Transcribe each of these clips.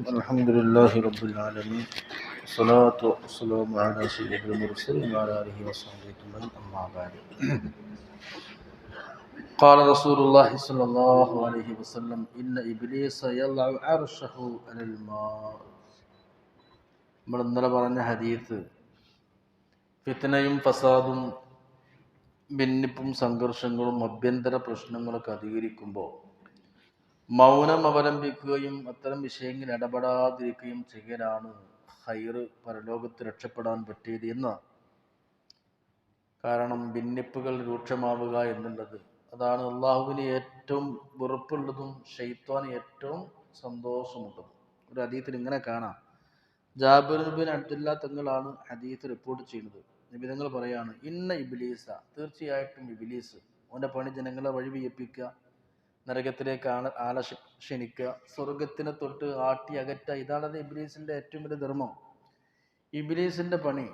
الحمد لله رب العالمين والصلاة والسلام على سيد المرسلين وعلى آله وصحبه أجمعين أما بعد قال رسول الله صلى الله عليه وسلم إن إبليس يضع عرشه على الماء നമ്മൾ ഇന്നലെ പറഞ്ഞ ഹദീസ് ഫിത്നയും ഫസാദും ഭിന്നിപ്പും സംഘർഷങ്ങളും ആഭ്യന്തര പ്രശ്നങ്ങളൊക്കെ അധികരിക്കുമ്പോൾ മൗനം അവലംബിക്കുകയും അത്തരം വിഷയങ്ങളിൽ ഇടപെടാതിരിക്കുകയും ചെയ്യലാണ് ഹൈറ് പരലോകത്ത് രക്ഷപ്പെടാൻ പറ്റിയത് എന്ന്. കാരണം ഭിന്നിപ്പുകൾ രൂക്ഷമാവുക എന്നുള്ളത് അതാണ് അള്ളാഹുവിന് ഏറ്റവും വെറുപ്പുള്ളതും ശൈത്വാന് ഏറ്റവും സന്തോഷമുള്ളതും. ഒരു ഹദീസിൽ ഇങ്ങനെ കാണാം, ജാബിർ ബിൻ അബ്ദുല്ല തങ്ങളാണ് ഹദീസ് റിപ്പോർട്ട് ചെയ്യുന്നത്. നബി തങ്ങൾ പറയാണ്, ഇന്ന ഇബ്ലീസ, തീർച്ചയായിട്ടും ഇബ്ലീസ് അവൻ്റെ പണി ജനങ്ങളെ വഴി വിയപ്പിക്കുക, നരകത്തിലേക്ക് ആളെ ക്ഷണിക്കുക, സ്വർഗത്തിനെ തൊട്ട് ആട്ടി അകറ്റുക. ഇതാണ് ഇബ്ലീസിന്റെ ഏറ്റവും വലിയ ധർമ്മം. ഇബ്ലീസിന്റെ പണി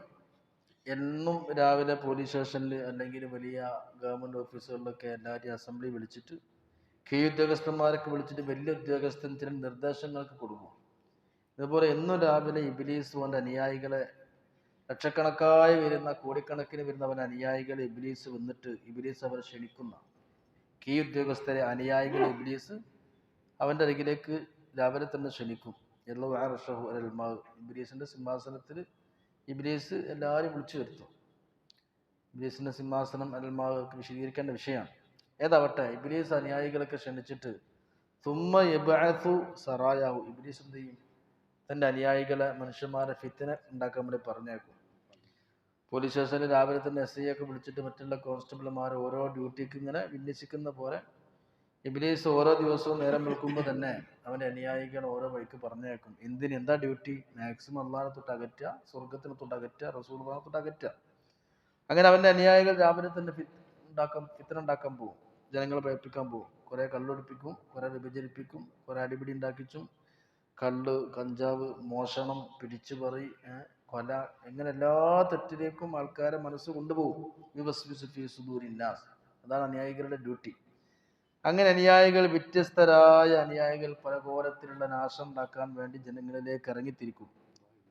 എന്നും രാവിലെ പോലീസ് സ്റ്റേഷനിൽ അല്ലെങ്കിൽ വലിയ ഗവൺമെന്റ് ഓഫീസുകളിലൊക്കെ എല്ലാവരെയും അസംബ്ലി വിളിച്ചിട്ട് കീഴുദ്യോഗസ്ഥന്മാരൊക്കെ വിളിച്ചിട്ട് വലിയ ഉദ്യോഗസ്ഥൻ ചില നിർദ്ദേശങ്ങൾക്ക് കൊടുക്കും. ഇതുപോലെ എന്നും രാവിലെ ഇബ്ലീസ് അവൻ്റെ അനുയായികളെ, ലക്ഷക്കണക്കായി വരുന്ന കോടിക്കണക്കിന് വരുന്ന അവൻ്റെ അനുയായികളെ ഇബ്ലീസ് വന്നിട്ട് ഇബ്ലീസ് അവരെ ക്ഷണിക്കുന്ന ഈ ഉദ്യോഗസ്ഥരെ അനുയായികൾ ഇബ്ലീസ് അവൻ്റെ അരികിലേക്ക് രാവിലെ തന്നെ ക്ഷണിക്കും. ഇബ്ലീസിന്റെ സിംഹാസനത്തിൽ ഇബ്ലീസ് എല്ലാവരും വിളിച്ചു വരുത്തും. ഇബ്ലീസിന്റെ സിംഹാസനം അൽമാക്ക് വിശദീകരിക്കേണ്ട വിഷയമാണ്. ഏതാവട്ടെ, ഇബ്ലീസ് അനുയായികളൊക്കെ ക്ഷണിച്ചിട്ട് സറായാഹു, ഇബ്ലീസ് എന്ത് ചെയ്യും? തൻ്റെ അനുയായികളെ, മനുഷ്യന്മാരെ ഫിത്ന ഉണ്ടാക്കാൻ വേണ്ടി പറഞ്ഞേക്കും. പോലീസ് സ്റ്റേഷനിൽ രാവിലെ തന്നെ SI ഒക്കെ വിളിച്ചിട്ട് മറ്റുള്ള കോൺസ്റ്റബിൾമാർ ഓരോ ഡ്യൂട്ടിക്ക് ഇങ്ങനെ വിന്യസിക്കുന്ന പോലെ ഇബ്ലീസ് ഓരോ ദിവസവും നേരം വെളുക്കുമ്പോൾ തന്നെ അവൻ്റെ അനുയായികൾ ഓരോ വഴിക്ക് പറഞ്ഞേക്കും. എന്താ ഡ്യൂട്ടി? മാക്സിമം അള്ളാഹിനെ തൊട്ട് അകറ്റുക, സ്വർഗത്തിനെ തൊട്ട് അകറ്റുക, റസൂലുള്ളാഹിനെ തൊട്ട് അകറ്റുക. അങ്ങനെ അവൻ്റെ അനുയായികൾ രാവിലെ തന്നെ ഫിത്ന ഉണ്ടാക്കാൻ പോകും, ജനങ്ങളെ ഭയപ്പിക്കാൻ പോകും. കുറെ കള്ളൊടിപ്പിക്കും, കുറെ വിഭജിപ്പിക്കും, കുറെ അടിപിടി ഉണ്ടാക്കിച്ചും, കള്ള്, കഞ്ചാവ്, മോഷണം, പിടിച്ചുപറി, കൊല, എങ്ങനെ എല്ലാ തെറ്റിലേക്കും ആൾക്കാരെ മനസ്സ് കൊണ്ടുപോകും. അതാണ് അനുയായികളുടെ ഡ്യൂട്ടി. അങ്ങനെ അനുയായികൾ, വ്യത്യസ്തരായ അനുയായികൾ പല കോലത്തിലുള്ള നാശം ഉണ്ടാക്കാൻ വേണ്ടി ജനങ്ങളിലേക്ക് ഇറങ്ങിത്തിരിക്കും.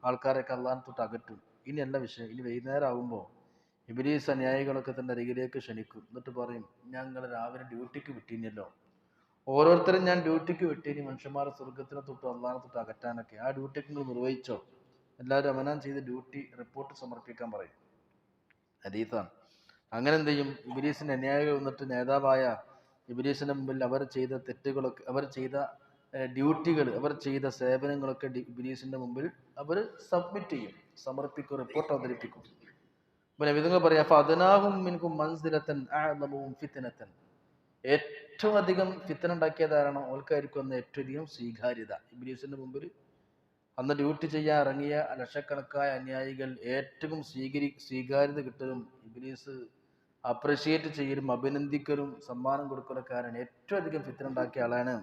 ആൾക്കാരൊക്കെ അള്ളാഹിനെ തൊട്ട് അകറ്റും. ഇനിയല്ല വിഷയം. ഇനി വൈകുന്നേരം ആകുമ്പോൾ ഇബ്ലീസ് അനുയായികളൊക്കെ തന്റെ അരികിലേക്ക് ക്ഷണിക്കും. എന്നിട്ട് പറയും, ഞങ്ങൾ രാവിലെ ഡ്യൂട്ടിക്ക് വിട്ടിനല്ലോ, ഓരോരുത്തരും ഞാൻ ഡ്യൂട്ടിക്ക് വിട്ടിനി, മനുഷ്യന്മാരെ സ്വർഗത്തിനെ തൊട്ട് അള്ളാഹിനെ തൊട്ട് അകറ്റാനൊക്കെ. ആ ഡ്യൂട്ടിക്ക് നിങ്ങൾ നിർവഹിച്ചോ? എല്ലാവരും അവനാൻ ചെയ്ത് ഡ്യൂട്ടി റിപ്പോർട്ട് സമർപ്പിക്കാൻ പറയും. ഹദീസാണ്. അങ്ങനെ എന്ത് ചെയ്യും? ഇബ്ലീസിന്റെ അനുയായികൾ വന്നിട്ട് നേതാവായ ഇബ്ലീസിന്റെ മുമ്പിൽ അവർ ചെയ്ത തെറ്റുകളൊക്കെ, അവർ ചെയ്ത ഡ്യൂട്ടികൾ, അവർ ചെയ്ത സേവനങ്ങളൊക്കെ ഇബ്ലീസിന്റെ മുമ്പിൽ അവർ സബ്മിറ്റ് ചെയ്യും, സമർപ്പിക്കും, റിപ്പോർട്ട് അവതരിപ്പിക്കും. പിന്നെ വിധങ്ങൾ പറയാം, ഏറ്റവും അധികം ഫിത്ന ഉണ്ടാക്കിയതാരാണോ ഓൽക്കായിരിക്കും അന്ന് ഏറ്റവും അധികം സ്വീകാര്യത. ഇബ്ലീസിന്റെ മുമ്പിൽ അന്ന് ഡ്യൂട്ടി ചെയ്യാൻ ഇറങ്ങിയ ലക്ഷക്കണക്കായ അനുയായികൾ ഏറ്റവും സ്വീകാര്യത കിട്ടലും ഇബ്ലീസ് അപ്രിഷിയേറ്റ് ചെയ്യലും അഭിനന്ദിക്കലും സമ്മാനം കൊടുക്കലൊക്കെയാണ് ഏറ്റവും അധികം ഫിത്ന ഉണ്ടാക്കിയ ആളാണ്.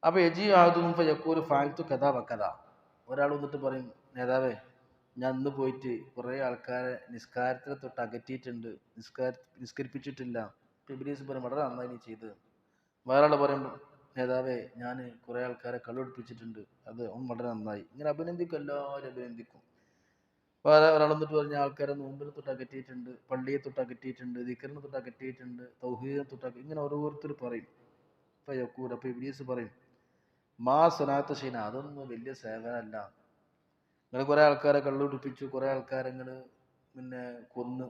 അപ്പൊ യക്കൂര് ഫാൽത്തു കഥ വക്കഥ. ഒരാൾ വന്നിട്ട് പറയും, നേതാവേ, ഞാൻ ഇന്ന് പോയിട്ട് കുറെ ആൾക്കാരെ നിസ്കാരത്തിനെ തൊട്ട് അകറ്റിയിട്ടുണ്ട്, നിസ്കരിപ്പിച്ചിട്ടില്ല. ഇബ്ലീസ് പറയും, വളരെ നന്നായി നീ ചെയ്ത്. വേറൊരാൾ പറയും, നേതാവേ, ഞാൻ കുറെ ആൾക്കാരെ കള്ളുപിടിപ്പിച്ചിട്ടുണ്ട്, അത് വളരെ നന്നായി. ഇങ്ങനെ അഭിനന്ദിക്കും, എല്ലാവരും അഭിനന്ദിക്കും. വേറെ ഒരാൾ എന്നിട്ട് പറഞ്ഞ ആൾക്കാരെ നോമ്പിനെ തൊട്ട് അകറ്റിയിട്ടുണ്ട്, പള്ളിയെ തൊട്ട് അകറ്റിയിട്ടുണ്ട്, ദിക്റിനെ തൊട്ട് അകറ്റിയിട്ടുണ്ട്, തൗഹീദിനെ തൊട്ട് ഇങ്ങനെ ഓരോരുത്തർ പറയും. അപ്പൊ ഇബ്ലീസ് പറയും, സനാത്ത ഷീന, അതൊന്നും വലിയ സേവനമല്ല. നിങ്ങൾ കുറെ ആൾക്കാരെ കള്ളുപിടിപ്പിച്ചു, കുറെ ആൾക്കാരെ നിങ്ങൾ പിന്നെ കൊന്ന്,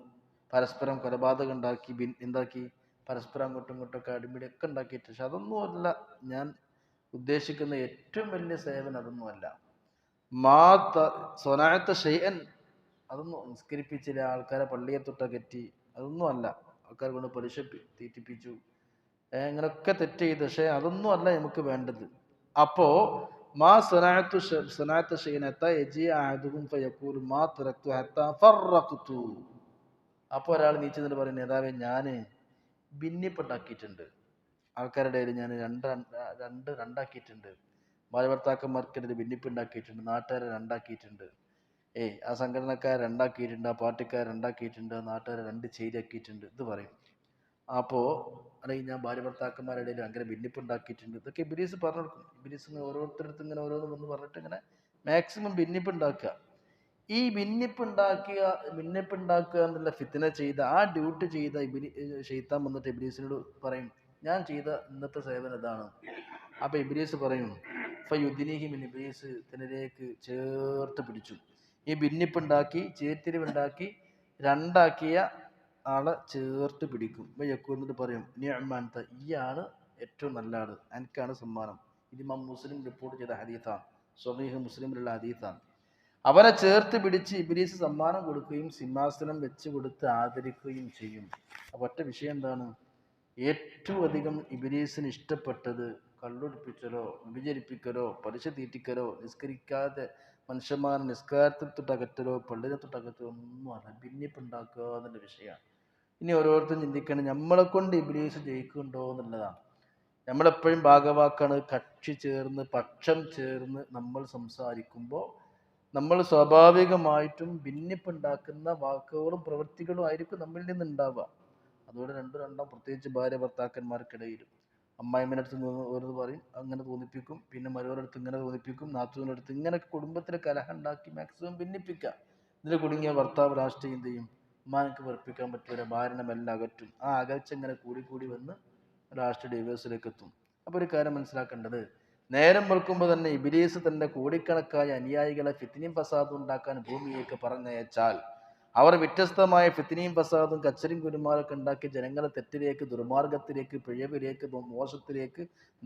പരസ്പരം കൊലപാതകം ഉണ്ടാക്കി, പരസ്പരം അങ്ങോട്ടും ഇങ്ങോട്ടൊക്കെ അടിപിടിയൊക്കെ ഉണ്ടാക്കിയിട്ട്, പക്ഷെ അതൊന്നും അല്ല ഞാൻ ഉദ്ദേശിക്കുന്ന ഏറ്റവും വലിയ സേവനം. അതൊന്നും അല്ല. സൊനാഅത്ത ഷൈഅൻ, അതൊന്നും നിസ്കരിപ്പിച്ചില്ല, ആൾക്കാരെ പള്ളിയെ തൊട്ടകറ്റി, അതൊന്നും അല്ല. ആൾക്കാരെ കൊണ്ട് പലിശ തീറ്റിപ്പിച്ചു, ഇങ്ങനൊക്കെ തെറ്റ് ചെയ്തു, പക്ഷെ അതൊന്നും അല്ല നമുക്ക് വേണ്ടത്. അപ്പോ അപ്പൊ ഒരാൾ നീച്ചെന്നിട്ട് പറയും, നേതാവേ, ഞാന് ഭിന്നിപ്പുണ്ടാക്കിയിട്ടുണ്ട്, ആൾക്കാരുടെ ഇടയിൽ ഞാൻ രണ്ടാക്കിയിട്ടുണ്ട്, ഭാര്യഭർത്താക്കന്മാർക്കിടയിൽ ഭിന്നിപ്പുണ്ടാക്കിയിട്ടുണ്ട്, നാട്ടുകാരെ രണ്ടാക്കിയിട്ടുണ്ട്, ആ സംഘടനക്കാരെ രണ്ടാക്കിയിട്ടുണ്ട്, ആ പാർട്ടിക്കാരെ രണ്ടാക്കിയിട്ടുണ്ട്, നാട്ടുകാരെ രണ്ട് ചേരിയാക്കിയിട്ടുണ്ട്. ഇത് പറയും. അപ്പോൾ അല്ലെങ്കിൽ ഞാൻ ഭാര്യ ഭർത്താക്കന്മാരുടെ ഇടയിൽ അങ്ങനെ ഭിന്നിപ്പുണ്ടാക്കിയിട്ടുണ്ട്, ഇതൊക്കെ ഇബ്ലീസ് പറഞ്ഞു കൊടുക്കും. ഇബ്ലീസ് ഇങ്ങനെ ഓരോരുത്തരടുത്ത് ഇങ്ങനെ ഓരോന്ന് വന്ന് പറഞ്ഞിട്ട് ഇങ്ങനെ മാക്സിമം ഭിന്നിപ്പുണ്ടാക്കുക. ഈ ഭിന്നിപ്പുണ്ടാക്കുക എന്നുള്ള ഫിത്ന ചെയ്ത ആ ഡ്യൂട്ടി ചെയ്ത ഷെയ്ത്താൻ വന്നിട്ട് ഇബ്ലീസിനോട് പറയും, ഞാൻ ചെയ്ത ഇന്നത്തെ സേവനം ഇതാണ്. അപ്പൊ ഇബ്ലീസ് പറയും, ഫയുദ്നീഹിമിൻ, ഇബ്ലീസ് ഇതിലേക്ക് ചേർത്ത് പിടിച്ചു. ഈ ഭിന്നിപ്പുണ്ടാക്കി ചേത്തിരിവുണ്ടാക്കി രണ്ടാക്കിയ ആളെ ചേർത്ത് പിടിക്കും. എന്നിട്ട് പറയും, നിഅ്മ, ഈയാണ് ഏറ്റവും നല്ല ആള്, എനിക്കാണ് സമ്മാനം. ഇത് ഇമാം മുസ്ലിം റിപ്പോർട്ട് ചെയ്ത ഹദീസാണ്, സ്വഹീഹ് മുസ്ലിമിലുള്ള ഹദീസാണ്. അവനെ ചേർത്ത് പിടിച്ച് ഇബ്ലീസ് സമ്മാനം കൊടുക്കുകയും സിംഹാസനം വെച്ച് കൊടുത്ത് ആദരിക്കുകയും ചെയ്യും. അപ്പൊ ഒറ്റ വിഷയം എന്താണ്? ഏറ്റവും അധികം ഇബ്ലീസിന് ഇഷ്ടപ്പെട്ടത് കള്ളുടിപ്പിക്കലോ വ്യഭിചരിപ്പിക്കലോ പലിശ തീറ്റിക്കലോ നിസ്കരിക്കാതെ മനുഷ്യന്മാരെ നിസ്കാരത്തിൽ തൊട്ടകറ്റലോ പള്ളിനെ തൊട്ടകറ്റലോ ഒന്നുമല്ല, ഭിന്നിപ്പുണ്ടാക്കുക എന്നുള്ള വിഷയമാണ്. ഇനി ഓരോരുത്തരും ചിന്തിക്കണം, നമ്മളെ കൊണ്ട് ഇബ്ലീസ് ജയിക്കുന്നുണ്ടോ എന്നുള്ളതാണ്. നമ്മളെപ്പോഴും ഭാഗവാക്കാണ്. കക്ഷി ചേർന്ന് പക്ഷം ചേർന്ന് നമ്മൾ സംസാരിക്കുമ്പോൾ നമ്മൾ സ്വാഭാവികമായിട്ടും ഭിന്നിപ്പുണ്ടാക്കുന്ന വാക്കുകളും പ്രവൃത്തികളും ആയിരിക്കും നമ്മളിൽ നിന്ന് ഉണ്ടാവുക. അതുകൊണ്ട് രണ്ടാം പ്രത്യേകിച്ച് ഭാര്യ ഭർത്താക്കന്മാർക്കിടയിൽ അമ്മായിമ്മൻ്റെ അടുത്ത് ഓരോന്ന് പറയും, അങ്ങനെ തോന്നിപ്പിക്കും, പിന്നെ മരുവരുടെ ഇങ്ങനെ തോന്നിപ്പിക്കും, നാത്തൂൻ്റെ അടുത്ത് ഇങ്ങനെ കുടുംബത്തിൽ കലഹം ഉണ്ടാക്കി മാക്സിമം ഭിന്നിപ്പിക്കുക. ഇതിൽ കുടുങ്ങിയ ഭർത്താവ് രാഷ്ട്രീയം ചെയ്യും, ഉമ്മാനക്ക് വെറുപ്പിക്കാൻ പറ്റൂല, ഭാര്യനെ മെല്ലെ അകറ്റും. ആ അകൽച്ച ഇങ്ങനെ കൂടി വന്ന് ലാസ്റ്റ് ഡിവേഴ്സിലേക്ക് എത്തും. അപ്പോൾ ഒരു കാര്യം മനസ്സിലാക്കേണ്ടത്, നേരം വെളുക്കുമ്പോൾ തന്നെ ഇബ്ലീസ് തന്റെ കോടിക്കണക്കായ അനുയായികളെ ഫിത്നയും ഫസാദും ഉണ്ടാക്കാൻ ഭൂമിയേക്ക് പറഞ്ഞയച്ചാൽ അവർ വ്യത്യസ്തമായ ഫിത്നയും ഫസാദും കച്ചറിയും കുരുമാരൊക്കെ ഉണ്ടാക്കി ജനങ്ങളെ തെറ്റിലേക്ക്, ദുർമാർഗത്തിലേക്ക്, പിഴവിലേക്ക്,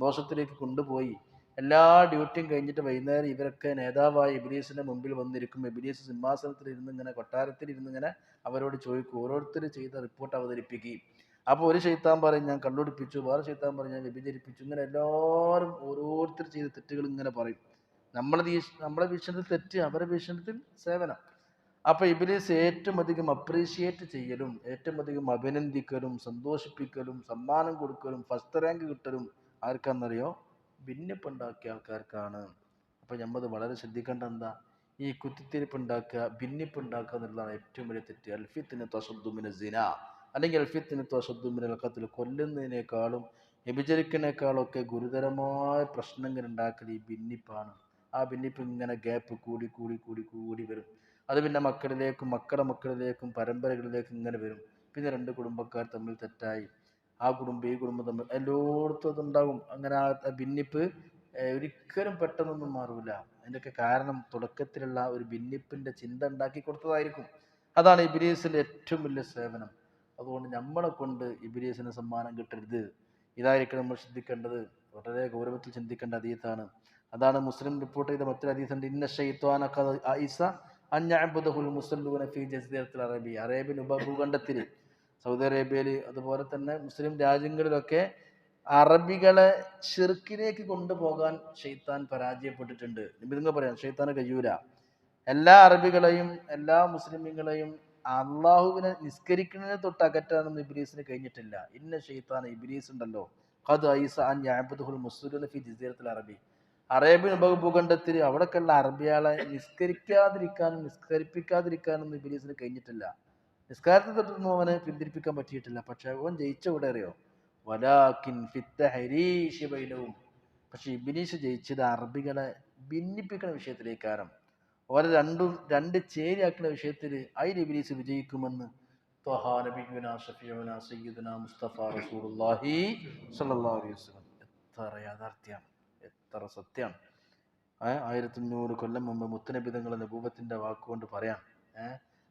ദോഷത്തിലേക്ക് കൊണ്ടുപോയി എല്ലാ ഡ്യൂട്ടിയും കഴിഞ്ഞിട്ട് വൈകുന്നേരം ഇവരൊക്കെ നേതാവായ ഇബ്ലീസിന്റെ മുമ്പിൽ വന്നിരിക്കും. ഇബ്ലീസ് സിംഹാസനത്തിൽ ഇരുന്ന് ഇങ്ങനെ കൊട്ടാരത്തിൽ ഇരുന്ന് ഇങ്ങനെ അവരോട് ചോദിക്കും, ഓരോരുത്തർ ചെയ്ത റിപ്പോർട്ട് അവതരിപ്പിക്കുകയും. അപ്പോൾ ഒരു ശൈത്താൻ പറയും ഞാൻ കള്ളുടിപ്പിച്ചു, വേറെ ശൈത്താൻ പറയും ഞാൻ വ്യഭിചരിപ്പിച്ചു. ഇങ്ങനെ എല്ലാവരും ഓരോരുത്തർ ചെയ്ത തെറ്റുകൾ ഇങ്ങനെ പറയും. നമ്മളെ വീക്ഷണത്തിൽ തെറ്റ്, അവരുടെ വീക്ഷണത്തിൽ സേവനം. അപ്പൊ ഇബ്ലീസ് ഏറ്റവും അധികം അപ്രീഷിയേറ്റ് ചെയ്യലും ഏറ്റവും അധികം അഭിനന്ദിക്കലും സന്തോഷിപ്പിക്കലും സമ്മാനം കൊടുക്കലും ഫസ്റ്റ് റാങ്ക് കിട്ടലും ആർക്കാണെന്നറിയോ? ഭിന്നിപ്പുണ്ടാക്കിയ ആൾക്കാർക്കാണ്. അപ്പൊ നമ്മത് വളരെ ശ്രദ്ധിക്കേണ്ട എന്താ? ഈ കുത്തിത്തിരിപ്പുണ്ടാക്കുക, ഭിന്നിപ്പുണ്ടാക്കുക എന്നുള്ളതാണ് ഏറ്റവും വലിയ തെറ്റ്. അൽഫിത്തിന് തശദ്ദുമിന സിന, അല്ലെങ്കിൽ അൽഫിത്തിന് തശദ്ദുമിനൽ ഖത്ൽ, കൊല്ലുന്നതിനേക്കാളും വ്യഭിചരിക്കുന്നതിനേക്കാളും ഒക്കെ ഗുരുതരമായ പ്രശ്നങ്ങൾ ഉണ്ടാക്കൽ ഈ ഭിന്നിപ്പാണ്. ആ ഭിന്നിപ്പ് ഇങ്ങനെ ഗ്യാപ്പ് കൂടി വരും. അത് പിന്നെ മക്കളിലേക്കും മക്കളുടെ മക്കളിലേക്കും പരമ്പരകളിലേക്കും ഇങ്ങനെ വരും. പിന്നെ രണ്ട് കുടുംബക്കാർ തമ്മിൽ തെറ്റായി, ആ കുടുംബം ഈ കുടുംബം തമ്മിൽ എല്ലായിടത്തും അതുണ്ടാകും. അങ്ങനെ ആ ഭിന്നിപ്പ് ഒരിക്കലും പെട്ടെന്നൊന്നും മാറൂല. അതിൻ്റെയൊക്കെ കാരണം തുടക്കത്തിലുള്ള ഒരു ഭിന്നിപ്പിന്റെ ചിന്ത ഉണ്ടാക്കി കൊടുത്തതായിരിക്കും. അതാണ് ഇബ്ലീസിന്റെ ഏറ്റവും വലിയ സേവനം. അതുകൊണ്ട് നമ്മളെ കൊണ്ട് ഇബ്ലീസിന് സമ്മാനം കിട്ടരുത്. ഇതായിരിക്കും നമ്മൾ ചിന്തിക്കേണ്ടത്. വളരെ ഗൗരവത്തിൽ ചിന്തിക്കേണ്ട ഹദീസാണ്. അതാണ് മുസ്ലിം റിപ്പോർട്ട് ചെയ്ത മറ്റൊരു ഹദീസുണ്ട്, ഇന്ന ശൈത്വാന ഖദ അഇസ അൻ യഅ്ബുദഹുൽ മുസല്ലൂന ഫീ ജസീറത്തിൽ അറബിയ, അറേബ്യൻ ഉപഭൂഖണ്ഡത്തിൽ, സൗദി അറേബ്യയിൽ അതുപോലെ തന്നെ മുസ്ലിം രാജ്യങ്ങളിലൊക്കെ അറബികളെ ഷിർക്കിലേക്ക് കൊണ്ടുപോകാൻ ഷെയ്ത്താൻ പരാജയപ്പെട്ടിട്ടുണ്ട്. നിങ്ങൾ പറയാം ഷെയ്ത്താന് കഴിയൂല. എല്ലാ അറബികളെയും എല്ലാ മുസ്ലിമീങ്ങളെയും അള്ളാഹുവിനെ നിസ്കരിക്കുന്നതിനെ തൊട്ട് അകറ്റാനൊന്നും ഇബ്ലീസിന് കഴിഞ്ഞിട്ടില്ല. ഇന്ന ഷെയ്ത്താൻ, ഇബ്ലീസ് ഉണ്ടല്ലോ, ഖദ് അയിസ അൻ യഅ്ബുദഹുൽ മുസ്ലിമൂന ഫീ ജസീറത്തിൽ അറബി, അറേബ്യൻ ഉപഭൂഖണ്ഡത്തിൽ അവിടേക്കുള്ള അറബിയാളെ നിസ്കരിപ്പിക്കാതിരിക്കാനൊന്നും ഇബ്ലീസിന് കഴിഞ്ഞിട്ടില്ല. നിസ്കാരത്തെ തൊട്ടൊന്നും അവനെ പിന്തിരിപ്പിക്കാൻ പറ്റിയിട്ടില്ല. പക്ഷെ അവൻ ജയിച്ച ഇവിടെ അറിയോ? വലാകിൻ ഫിത്തഹരീശി ബൈനഹും, പക്ഷെ ഇബ്ലീസ് ജയിച്ചത് അറബികളെ ഭിന്നിപ്പിക്കുന്ന വിഷയത്തിലേക്കാരം. ഓരെ രണ്ട് ചേരിയാക്കുന്ന വിഷയത്തിൽ അതിൽ ഇബ്ലീസ് വിജയിക്കുമെന്ന് ത്വഹാ നബിയുനാ ശഫീഉനാ സയ്യിദുനാ മുസ്തഫ റസൂലുള്ളാഹി സ്വല്ലല്ലാഹു അലൈഹി വസല്ലം. എത്ര യാഥാർത്ഥ്യമാണ്, എത്ര സത്യമാണ്. 1500 കൊല്ലം മുമ്പ് മുത്തനബി തങ്ങൾ നബൂവത്തിന്റെ വാക്കുകൊണ്ട് പറയാം,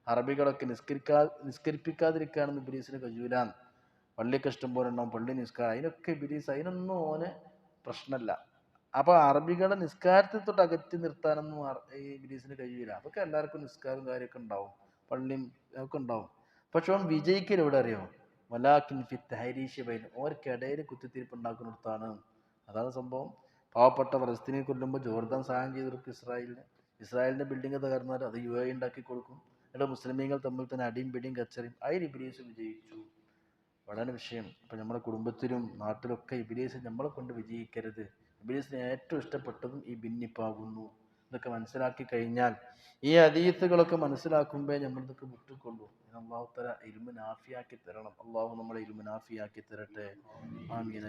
അറബികളൊക്കെ നിസ്കരിപ്പിക്കാതിരിക്കുകയാണെന്ന് ഇബ്ലീസിന് കഴിയൂലാന്ന്. പള്ളിയൊക്കെ ഇഷ്ടം പോലെ ഉണ്ടാവും, പള്ളി നിസ്കാരം, അതിനൊക്കെ ഇബ്ലീസ്, അതിനൊന്നും ഓന് പ്രശ്നമല്ല. അപ്പൊ അറബികളെ നിസ്കാരത്തിൽ തൊട്ട് അകറ്റി നിർത്താനൊന്നും ഈ ഇബ്ലീസിന് കഴിയൂല. അതൊക്കെ എല്ലാവർക്കും നിസ്കാരവും കാര്യമൊക്കെ ഉണ്ടാവും, പള്ളിയും ഒക്കെ ഉണ്ടാവും. പക്ഷെ അവൻ വിജയിക്കൽ എവിടെ അറിയോ? വലാകിൻ ഫിത്തഹരീശി ബൈന, ഓർക്കിടയിൽ കുത്തിത്തിരിപ്പ് ഉണ്ടാക്കുന്നിടത്താണ്. അതാണ് സംഭവം. പാവപ്പെട്ട ഫലസ്തീനെ കൊല്ലുമ്പോൾ ജോർദാൻ സഹായം ചെയ്ത് കൊടുക്കും ഇസ്രായേലിന്റെ ബിൽഡിംഗ് തകർന്നാൽ അത് UAE ഉണ്ടാക്കി കൊടുക്കും. എന്നിട്ട് മുസ്ലിമീങ്ങൾ തമ്മിൽ തന്നെ അടിയും പിടിയും കച്ചറിയും, അതിൽ ഇബ്ലീസ് വിജയിച്ചു. വളരെ വിഷയം. ഇപ്പൊ നമ്മുടെ കുടുംബത്തിലും നാട്ടിലൊക്കെ ഇബ്ലീസ് നമ്മളെ കൊണ്ട് വിജയിക്കരുത്. ഇബ്ലീസിന് ഏറ്റവും ഇഷ്ടപ്പെട്ടതും ഈ ഭിന്നിപ്പാകുന്നു. ഇതൊക്കെ മനസ്സിലാക്കി കഴിഞ്ഞാൽ ഈ ഹദീസുകളൊക്കെ മനസ്സിലാക്കുമ്പോൾ നമ്മൾ ഇതൊക്കെ വിട്ടുകൊള്ളൂ. അള്ളാഹു തആല ഇൽമു നാഫിയാക്കി തരണം. അള്ളാഹു നമ്മളെ ഇൽമു നാഫിയാക്കി തരട്ടെ. ആമീൻ.